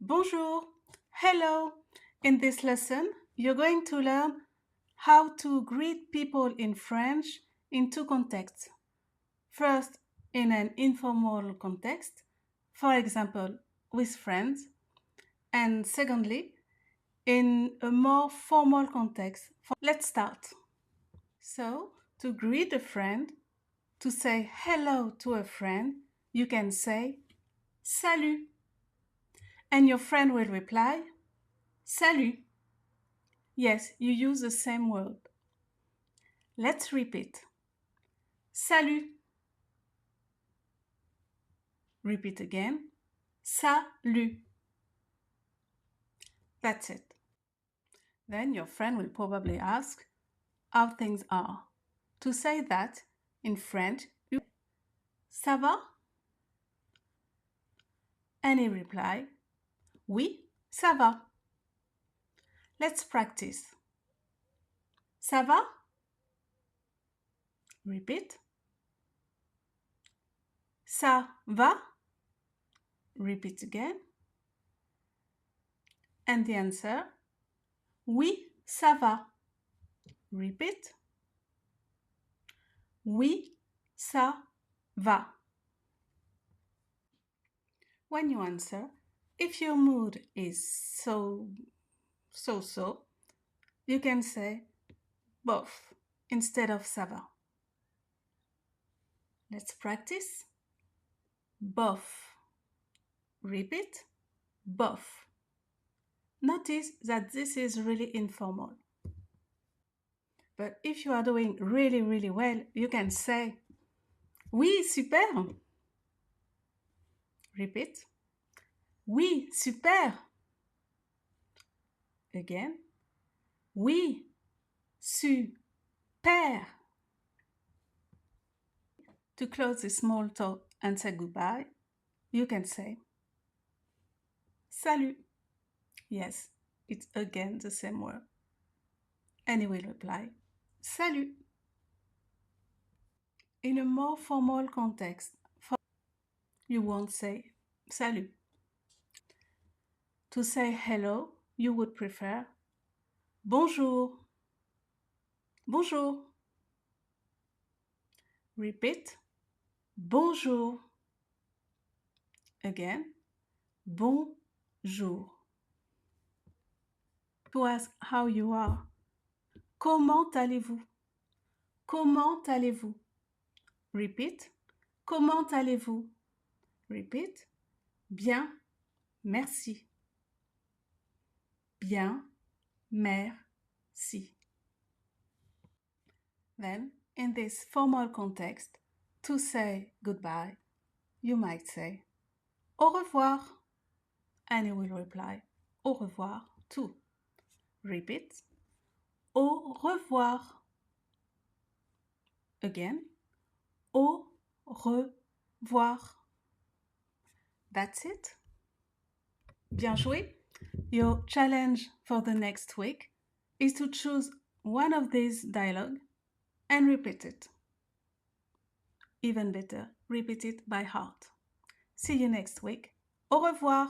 Bonjour, hello. In this lesson, you're going to learn how to greet people in French in two contexts. First, in an informal context, for example, with friends, and secondly, in a more formal context. Let's start. So, to greet a friend, to say hello to a friend, you can say salut. And your friend will reply, salut. Yes, you use the same word. Let's repeat. Salut. Repeat again. Salut. That's it. Then your friend will probably ask how things are. To say that in French, ça va? And he reply, oui, ça va. Let's practice. Ça va? Repeat. Ça va? Repeat again. And the answer, oui, ça va. Repeat. Oui, ça va. When you answer, if your mood is so, you can say bof instead of ça va. Let's practice. Bof. Repeat. Bof. Notice that this is really informal. But if you are doing really, really well, you can say oui, super. Repeat. Oui, super. Again. Oui, super. To close the small talk and say goodbye, you can say salut. Yes, it's again the same word. And he will reply salut. In a more formal context, you won't say salut. To say hello, you would prefer bonjour. Bonjour. Repeat. Bonjour. Again. Bonjour. To ask how you are. Comment allez-vous? Comment allez-vous? Repeat. Comment allez-vous? Repeat. Bien, merci. Bien, merci. Then, in this formal context, to say goodbye, you might say au revoir, and he will reply au revoir too. Repeat. Au revoir. Again. Au revoir. That's it. Bien joué. Your challenge for the next week is to choose one of these dialogue and repeat it. Even better, repeat it by heart. See you next week. Au revoir.